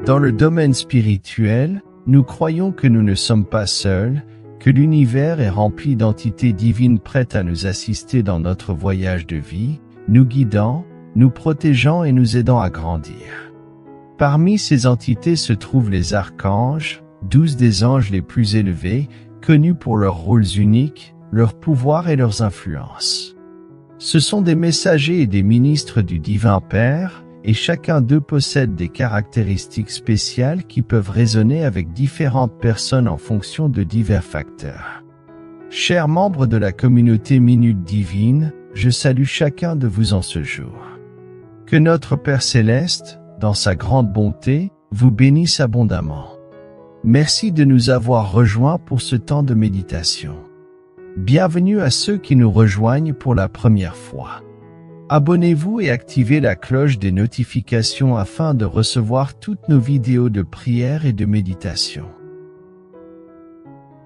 Dans le domaine spirituel, nous croyons que nous ne sommes pas seuls, que l'univers est rempli d'entités divines prêtes à nous assister dans notre voyage de vie, nous guidant, nous protégeant et nous aidant à grandir. Parmi ces entités se trouvent les archanges, 12 des anges les plus élevés, connus pour leurs rôles uniques, leurs pouvoirs et leurs influences. Ce sont des messagers et des ministres du Divin Père, et chacun d'eux possède des caractéristiques spéciales qui peuvent résonner avec différentes personnes en fonction de divers facteurs. Chers membres de la communauté Minute Divine, je salue chacun de vous en ce jour. Que notre Père Céleste, dans sa grande bonté, vous bénisse abondamment. Merci de nous avoir rejoints pour ce temps de méditation. Bienvenue à ceux qui nous rejoignent pour la première fois. Abonnez-vous et activez la cloche des notifications afin de recevoir toutes nos vidéos de prière et de méditation.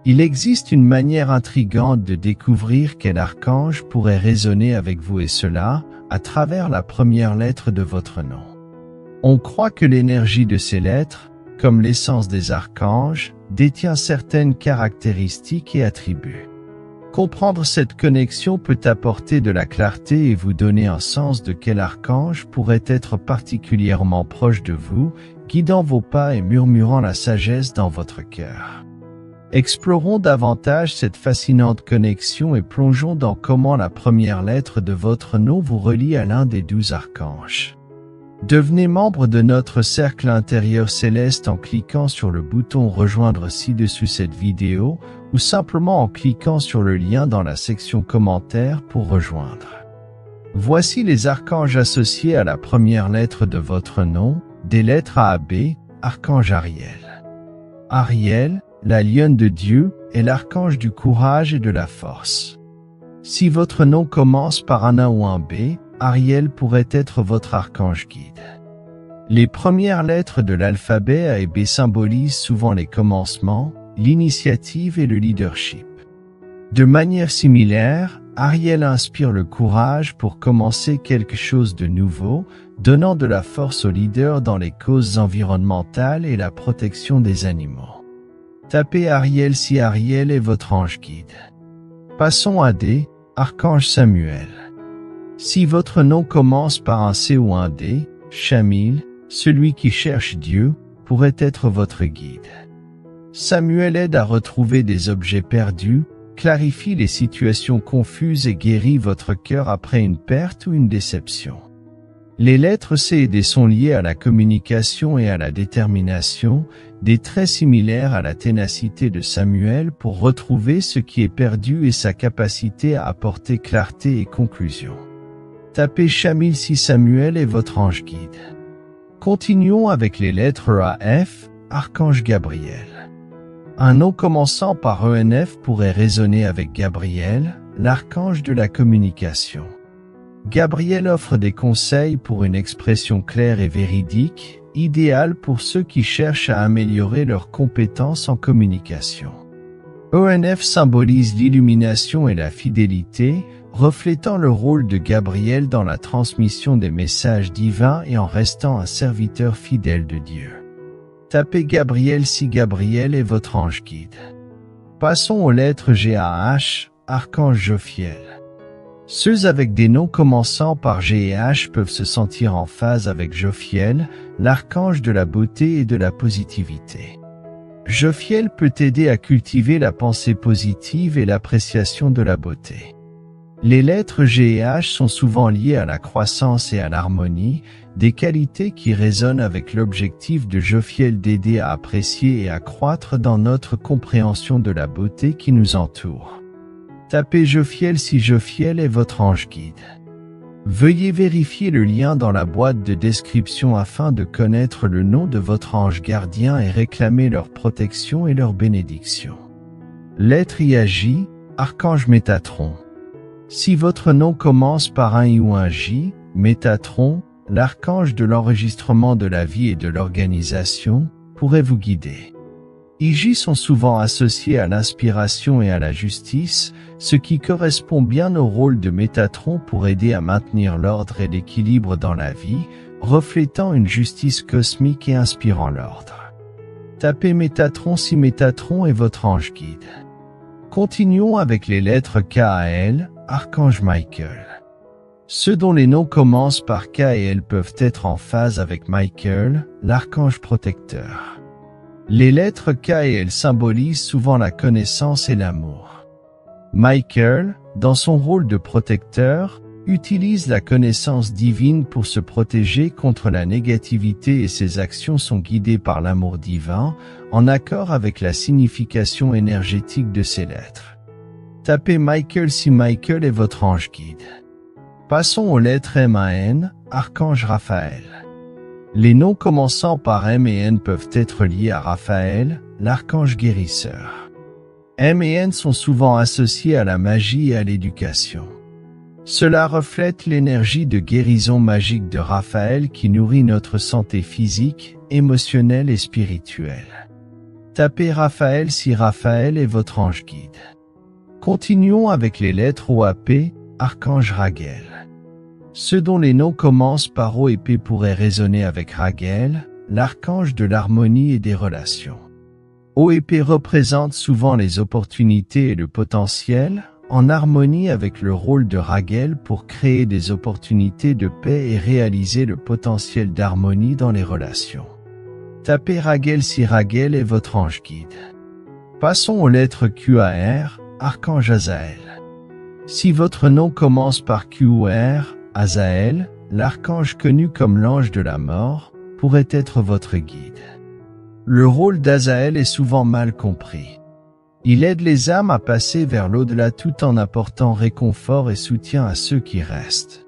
Il existe une manière intrigante de découvrir quel archange pourrait résonner avec vous et cela, à travers la première lettre de votre nom. On croit que l'énergie de ces lettres, comme l'essence des archanges, détient certaines caractéristiques et attributs. Comprendre cette connexion peut apporter de la clarté et vous donner un sens de quel archange pourrait être particulièrement proche de vous, guidant vos pas et murmurant la sagesse dans votre cœur. Explorons davantage cette fascinante connexion et plongeons dans comment la première lettre de votre nom vous relie à l'un des 12 archanges. Devenez membre de notre cercle intérieur céleste en cliquant sur le bouton « Rejoindre » ci-dessous cette vidéo ou simplement en cliquant sur le lien dans la section commentaires pour rejoindre. Voici les archanges associés à la première lettre de votre nom, des lettres A à B, archange Ariel. Ariel, la lionne de Dieu, est l'archange du courage et de la force. Si votre nom commence par un A ou un B, Ariel pourrait être votre archange guide. Les premières lettres de l'alphabet A et B symbolisent souvent les commencements, l'initiative et le leadership. De manière similaire, Ariel inspire le courage pour commencer quelque chose de nouveau, donnant de la force aux leaders dans les causes environnementales et la protection des animaux. Tapez Ariel si Ariel est votre ange guide. Passons à D, archange Samuel. Si votre nom commence par un C ou un D, Shamil, celui qui cherche Dieu, pourrait être votre guide. Samuel aide à retrouver des objets perdus, clarifie les situations confuses et guérit votre cœur après une perte ou une déception. Les lettres C et D sont liées à la communication et à la détermination, des traits similaires à la ténacité de Samuel pour retrouver ce qui est perdu et sa capacité à apporter clarté et conclusion. Tapez Shamil si Samuel est votre ange guide. Continuons avec les lettres A, F, archange Gabriel. Un nom commençant par ENF pourrait résonner avec Gabriel, l'archange de la communication. Gabriel offre des conseils pour une expression claire et véridique, idéale pour ceux qui cherchent à améliorer leurs compétences en communication. ENF symbolise l'illumination et la fidélité, reflétant le rôle de Gabriel dans la transmission des messages divins et en restant un serviteur fidèle de Dieu. Tapez Gabriel si Gabriel est votre ange guide. Passons aux lettres G à H, archange Jophiel. Ceux avec des noms commençant par G et H peuvent se sentir en phase avec Jophiel, l'archange de la beauté et de la positivité. Jophiel peut aider à cultiver la pensée positive et l'appréciation de la beauté. Les lettres G et H sont souvent liées à la croissance et à l'harmonie, des qualités qui résonnent avec l'objectif de Jophiel d'aider à apprécier et à croître dans notre compréhension de la beauté qui nous entoure. Tapez Jophiel si Jophiel est votre ange guide. Veuillez vérifier le lien dans la boîte de description afin de connaître le nom de votre ange gardien et réclamer leur protection et leur bénédiction. Lettre I à J, archange Métatron. Si votre nom commence par un I ou un J, Métatron, l'archange de l'enregistrement de la vie et de l'organisation, pourrait vous guider. IJ sont souvent associés à l'inspiration et à la justice, ce qui correspond bien au rôle de Métatron pour aider à maintenir l'ordre et l'équilibre dans la vie, reflétant une justice cosmique et inspirant l'ordre. Tapez Métatron si Métatron est votre ange guide. Continuons avec les lettres K-A-L, Archange Michael. Ceux dont les noms commencent par K et L peuvent être en phase avec Michael, l'archange protecteur. Les lettres K et L symbolisent souvent la connaissance et l'amour. Michael, dans son rôle de protecteur, utilise la connaissance divine pour se protéger contre la négativité et ses actions sont guidées par l'amour divin, en accord avec la signification énergétique de ces lettres. Tapez Michael si Michael est votre ange guide. Passons aux lettres M-A-N, Archange Raphaël. Les noms commençant par M et N peuvent être liés à Raphaël, l'archange guérisseur. M et N sont souvent associés à la magie et à l'éducation. Cela reflète l'énergie de guérison magique de Raphaël qui nourrit notre santé physique, émotionnelle et spirituelle. Tapez Raphaël si Raphaël est votre ange guide. Continuons avec les lettres O à P, Archange Raguel. Ceux dont les noms commencent par O et P pourraient résonner avec Raguel, l'archange de l'harmonie et des relations. O et P représentent souvent les opportunités et le potentiel, en harmonie avec le rôle de Raguel pour créer des opportunités de paix et réaliser le potentiel d'harmonie dans les relations. Tapez Raguel si Raguel est votre ange guide. Passons aux lettres Q à R, Archange Azaël. Si votre nom commence par Q ou R, Azaël, l'archange connu comme l'ange de la mort, pourrait être votre guide. Le rôle d'Azaël est souvent mal compris. Il aide les âmes à passer vers l'au-delà tout en apportant réconfort et soutien à ceux qui restent.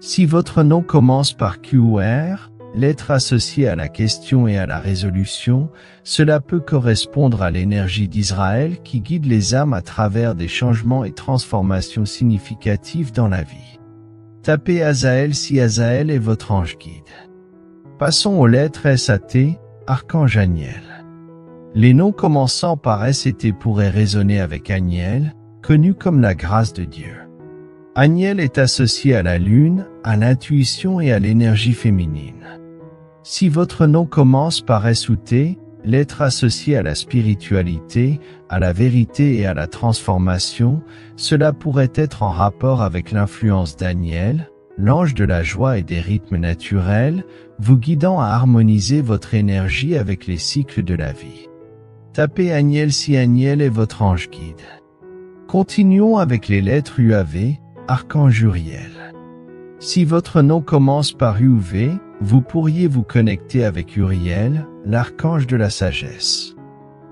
Si votre nom commence par Q ou R, lettre associée à la question et à la résolution, cela peut correspondre à l'énergie d'Israël qui guide les âmes à travers des changements et transformations significatives dans la vie. Tapez Azaël si Azaël est votre ange guide. Passons aux lettres S à T, Archange Aniel. Les noms commençant par S et T pourraient résonner avec Aniel, connu comme la grâce de Dieu. Aniel est associé à la lune, à l'intuition et à l'énergie féminine. Si votre nom commence par S ou T, lettre associée à la spiritualité, à la vérité et à la transformation, cela pourrait être en rapport avec l'influence d'Aniel, l'ange de la joie et des rythmes naturels, vous guidant à harmoniser votre énergie avec les cycles de la vie. Tapez Aniel si Aniel est votre ange guide. Continuons avec les lettres UAV, Archange Uriel. Si votre nom commence par U ou V, vous pourriez vous connecter avec Uriel, l'archange de la sagesse.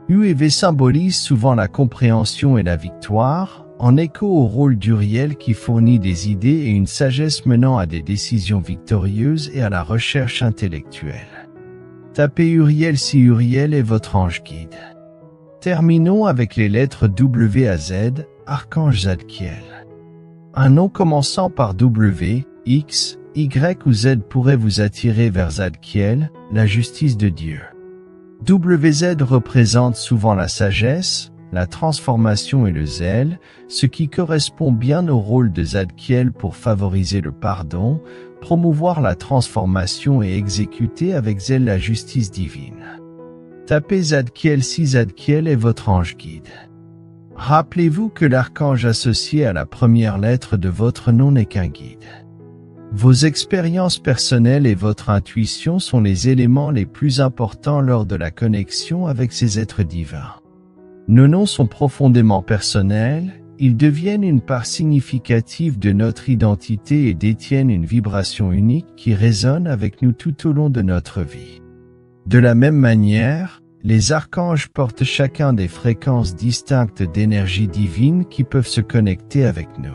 U et V symbolisent souvent la compréhension et la victoire, en écho au rôle d'Uriel qui fournit des idées et une sagesse menant à des décisions victorieuses et à la recherche intellectuelle. Tapez Uriel si Uriel est votre ange guide. Terminons avec les lettres W à Z, Archange Zadkiel. Un nom commençant par W, X, Y ou Z pourrait vous attirer vers Zadkiel, la justice de Dieu. WZ représente souvent la sagesse, la transformation et le zèle, ce qui correspond bien au rôle de Zadkiel pour favoriser le pardon, promouvoir la transformation et exécuter avec zèle la justice divine. Tapez Zadkiel si Zadkiel est votre ange guide. Rappelez-vous que l'archange associé à la première lettre de votre nom n'est qu'un guide. Vos expériences personnelles et votre intuition sont les éléments les plus importants lors de la connexion avec ces êtres divins. Nos noms sont profondément personnels, ils deviennent une part significative de notre identité et détiennent une vibration unique qui résonne avec nous tout au long de notre vie. De la même manière, les archanges portent chacun des fréquences distinctes d'énergie divine qui peuvent se connecter avec nous.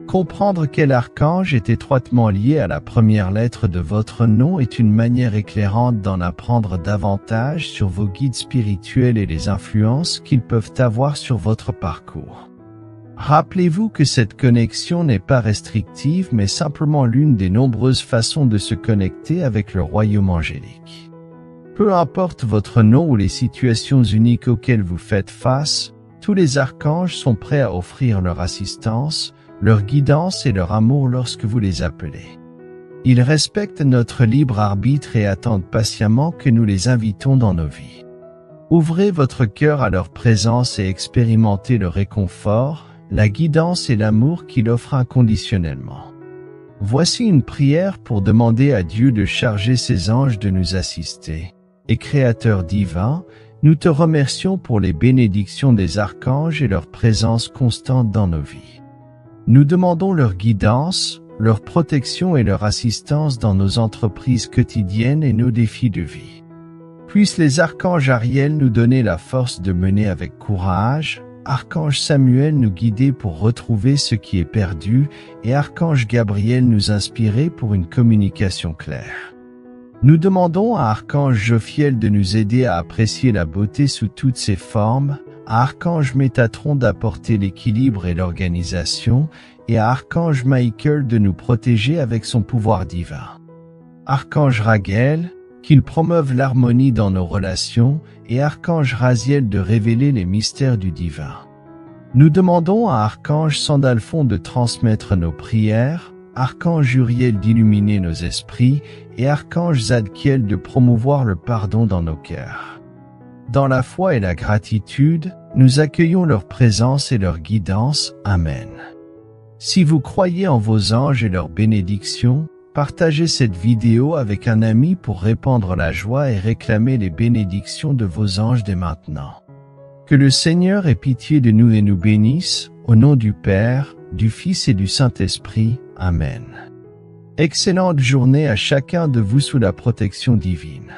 Comprendre quel archange est étroitement lié à la première lettre de votre nom est une manière éclairante d'en apprendre davantage sur vos guides spirituels et les influences qu'ils peuvent avoir sur votre parcours. Rappelez-vous que cette connexion n'est pas restrictive mais simplement l'une des nombreuses façons de se connecter avec le royaume angélique. Peu importe votre nom ou les situations uniques auxquelles vous faites face, tous les archanges sont prêts à offrir leur assistance, leur guidance et leur amour lorsque vous les appelez. Ils respectent notre libre arbitre et attendent patiemment que nous les invitons dans nos vies. Ouvrez votre cœur à leur présence et expérimentez le réconfort, la guidance et l'amour qu'il offre inconditionnellement. Voici une prière pour demander à Dieu de charger ses anges de nous assister. Et Créateur divin, nous te remercions pour les bénédictions des archanges et leur présence constante dans nos vies. Nous demandons leur guidance, leur protection et leur assistance dans nos entreprises quotidiennes et nos défis de vie. Puissent les archanges Ariel nous donner la force de mener avec courage, Archange Samuel nous guider pour retrouver ce qui est perdu et Archange Gabriel nous inspirer pour une communication claire. Nous demandons à Archange Jophiel de nous aider à apprécier la beauté sous toutes ses formes, à Archange Métatron d'apporter l'équilibre et l'organisation, et à Archange Michael de nous protéger avec son pouvoir divin. Archange Raguel, qu'il promeuve l'harmonie dans nos relations, et Archange Raziel de révéler les mystères du divin. Nous demandons à Archange Sandalphon de transmettre nos prières, Archange Uriel d'illuminer nos esprits, et Archange Zadkiel de promouvoir le pardon dans nos cœurs. Dans la foi et la gratitude, nous accueillons leur présence et leur guidance. Amen. Si vous croyez en vos anges et leurs bénédictions, partagez cette vidéo avec un ami pour répandre la joie et réclamer les bénédictions de vos anges dès maintenant. Que le Seigneur ait pitié de nous et nous bénisse, au nom du Père, du Fils et du Saint-Esprit. Amen. Excellente journée à chacun de vous sous la protection divine.